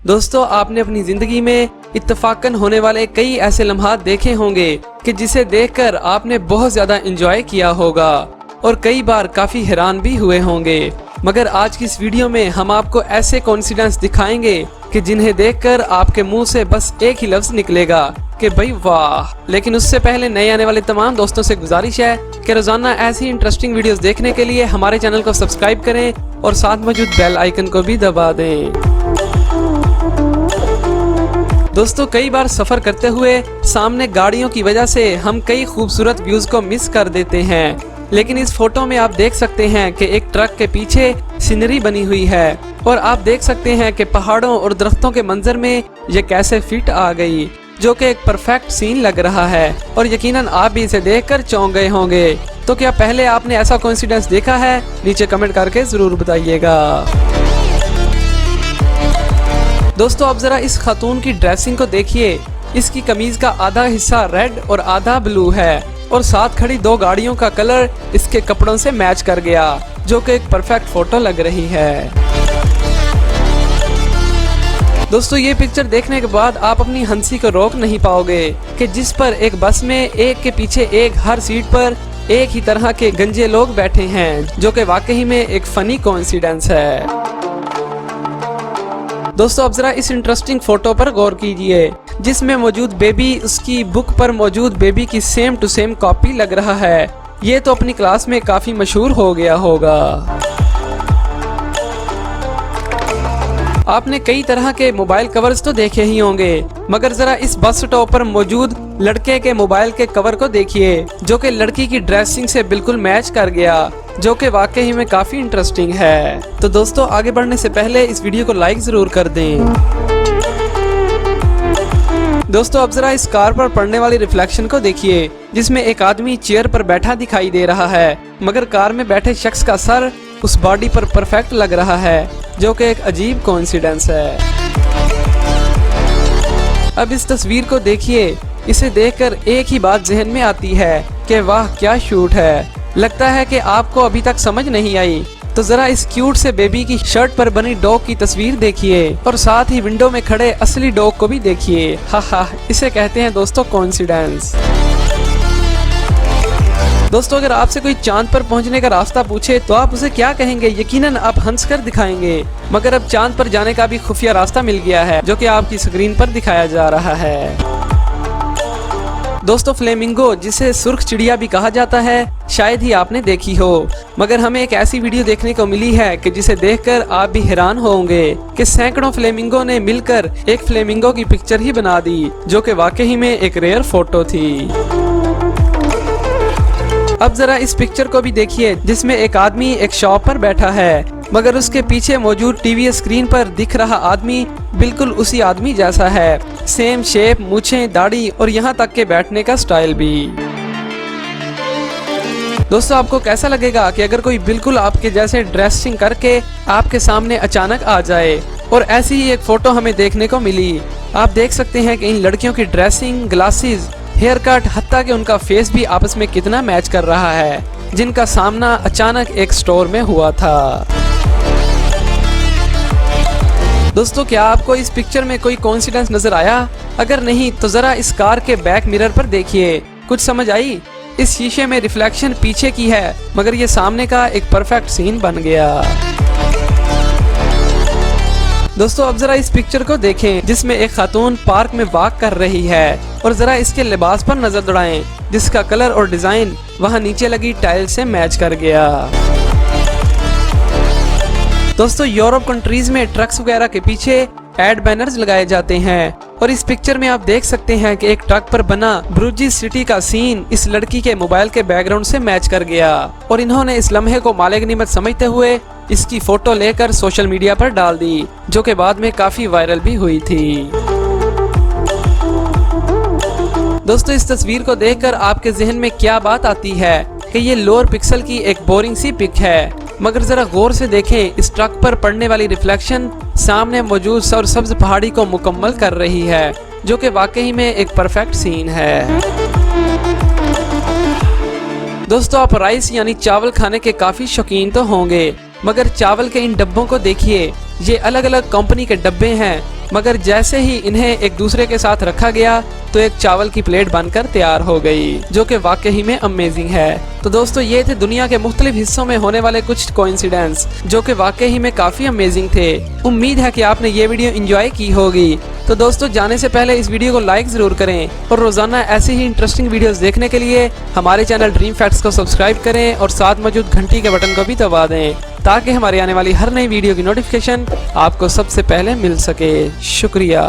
दोस्तों, आपने अपनी जिंदगी में इत्तफाकन होने वाले कई ऐसे लम्हात देखे होंगे कि जिसे देखकर आपने बहुत ज्यादा एंजॉय किया होगा और कई बार काफी हैरान भी हुए होंगे। मगर आज की इस वीडियो में हम आपको ऐसे कोइंसिडेंस दिखाएंगे कि जिन्हें देखकर आपके मुंह से बस एक ही लफ्ज निकलेगा कि भाई वाह। लेकिन उससे पहले नए आने वाले तमाम दोस्तों से गुजारिश है कि रोजाना ऐसी इंटरेस्टिंग वीडियोस देखने के लिए हमारे चैनल को सब्सक्राइब करें और साथ मौजूद बेल आइकन को भी दबा दें। दोस्तों, कई बार सफर करते हुए सामने गाड़ियों की वजह से हम कई खूबसूरत व्यूज को मिस कर देते हैं, लेकिन इस फोटो में आप देख सकते हैं कि एक ट्रक के पीछे सीनरी बनी हुई है और आप देख सकते हैं कि पहाड़ों और दरख्तों के मंजर में ये कैसे फिट आ गई, जो कि एक परफेक्ट सीन लग रहा है और यकीनन आप भी इसे देखकर चौंक गए होंगे। तो क्या पहले आपने ऐसा कोइंसिडेंस देखा है? नीचे कमेंट करके जरूर बताइएगा। दोस्तों, अब जरा इस खातून की ड्रेसिंग को देखिए। इसकी कमीज का आधा हिस्सा रेड और आधा ब्लू है और साथ खड़ी दो गाड़ियों का कलर इसके कपड़ों से मैच कर गया, जो कि एक परफेक्ट फोटो लग रही है। दोस्तों, ये पिक्चर देखने के बाद आप अपनी हंसी को रोक नहीं पाओगे कि जिस पर एक बस में एक के पीछे एक हर सीट पर एक ही तरह के गंजे लोग बैठे हैं, जो कि वाकई में एक फनी कोइंसिडेंस है। दोस्तों, अब जरा इस इंटरेस्टिंग फोटो पर गौर कीजिए, जिसमें मौजूद बेबी उसकी बुक पर मौजूद बेबी की सेम टू सेम कॉपी लग रहा है। ये तो अपनी क्लास में काफी मशहूर हो गया होगा। आपने कई तरह के मोबाइल कवर्स तो देखे ही होंगे, मगर जरा इस बस स्टॉप पर मौजूद लड़के के मोबाइल के कवर को देखिए, जो कि लड़की की ड्रेसिंग से बिल्कुल मैच कर गया, जो कि वाकई में काफी इंटरेस्टिंग है। तो दोस्तों, आगे बढ़ने से पहले इस वीडियो को लाइक जरूर कर दें। दोस्तों, अब जरा इस कार पर पड़ने वाली रिफ्लेक्शन को देखिए, जिसमें एक आदमी चेयर पर बैठा दिखाई दे रहा है, मगर कार में बैठे शख्स का सर उस बॉडी पर परफेक्ट लग रहा है, जो कि एक अजीब कोइंसिडेंस है। अब इस तस्वीर को देखिए। इसे देखकर एक ही बात जहन में आती है कि वाह क्या शूट है। लगता है कि आपको अभी तक समझ नहीं आई, तो जरा इस क्यूट से बेबी की शर्ट पर बनी डॉग की तस्वीर देखिए और साथ ही विंडो में खड़े असली डॉग को भी देखिए। हा, इसे कहते हैं दोस्तों कोइंसिडेंस। दोस्तों, अगर आपसे कोई चांद पर पहुंचने का रास्ता पूछे तो आप उसे क्या कहेंगे? यकीनन आप हंसकर दिखाएंगे। मगर अब चांद पर जाने का भी खुफिया रास्ता मिल गया है, जो कि आपकी स्क्रीन पर दिखाया जा रहा है। दोस्तों, फ्लेमिंगो, जिसे सुर्ख चिड़िया भी कहा जाता है, शायद ही आपने देखी हो, मगर हमें एक ऐसी वीडियो देखने को मिली है कि जिसे देखकर आप भी हैरान होंगे कि सैकड़ों फ्लेमिंगो ने मिलकर एक फ्लेमिंगो की पिक्चर ही बना दी, जो कि वाकई में एक रेयर फोटो थी। अब जरा इस पिक्चर को भी देखिए, जिसमें एक आदमी एक शॉप पर बैठा है, मगर उसके पीछे मौजूद टीवी स्क्रीन पर दिख रहा आदमी बिल्कुल उसी आदमी जैसा है। सेम शेप, मूछें, दाढ़ी और यहाँ तक के बैठने का स्टाइल भी। दोस्तों, आपको कैसा लगेगा कि अगर कोई बिल्कुल आपके जैसे ड्रेसिंग करके आपके सामने अचानक आ जाए? और ऐसी ही एक फोटो हमें देखने को मिली। आप देख सकते हैं कि इन लड़कियों की ड्रेसिंग, ग्लासेस, हेयर कट, हत्ता कि उनका फेस भी आपस में कितना मैच कर रहा है, जिनका सामना अचानक एक स्टोर में हुआ था। दोस्तों, क्या आपको इस पिक्चर में कोई कोइंसिडेंस नजर आया? अगर नहीं तो जरा इस कार के बैक मिरर पर देखिए। कुछ समझ आई? इस शीशे में रिफ्लेक्शन पीछे की है, मगर ये सामने का एक परफेक्ट सीन बन गया। दोस्तों, अब जरा इस पिक्चर को देखें, जिसमें एक खातून पार्क में वॉक कर रही है, और जरा इसके लिबास पर नजर दौड़ाएं, जिसका कलर और डिजाइन वहां नीचे लगी टाइल से मैच कर गया। दोस्तों, यूरोप कंट्रीज में ट्रक्स वगैरह के पीछे एड बैनर्स लगाए जाते हैं, और इस पिक्चर में आप देख सकते हैं कि एक ट्रक पर बना ब्रुजी सिटी का सीन इस लड़की के मोबाइल के बैकग्राउंड से मैच कर गया, और इन्होंने इस लम्हे को माले गनीमत समझते हुए इसकी फोटो लेकर सोशल मीडिया पर डाल दी, जो कि बाद में काफी वायरल भी हुई थी। दोस्तों, इस तस्वीर को देखकर आपके जहन में क्या बात आती है कि ये लोअर पिक्सल की एक बोरिंग सी पिक है, मगर जरा गौर से देखें, इस ट्रक पर पड़ने वाली रिफ्लेक्शन सामने मौजूद सरसब्ज पहाड़ी को मुकम्मल कर रही है, जो कि वाकई में एक परफेक्ट सीन है। दोस्तों, आप राइस यानी चावल खाने के काफी शौकीन तो होंगे, मगर चावल के इन डब्बों को देखिए। ये अलग अलग कंपनी के डब्बे हैं मगर जैसे ही इन्हें एक दूसरे के साथ रखा गया तो एक चावल की प्लेट बनकर तैयार हो गई, जो कि वाकई में अमेजिंग है। तो दोस्तों ये थे दुनिया के मुख्तलिफ हिस्सों में होने वाले कुछ कोइंसिडेंस जो कि वाकई में काफी अमेजिंग थे। उम्मीद है कि आपने ये वीडियो एंजॉय की होगी। तो दोस्तों जाने से पहले इस वीडियो को लाइक जरूर करें और रोजाना ऐसी ही इंटरेस्टिंग वीडियोस देखने के लिए हमारे चैनल ड्रीम फैक्ट्स को सब्सक्राइब करें और साथ मौजूद घंटी के बटन को भी दबा दें ताकि हमारी आने वाली हर नई वीडियो की नोटिफिकेशन आपको सबसे पहले मिल सके। शुक्रिया।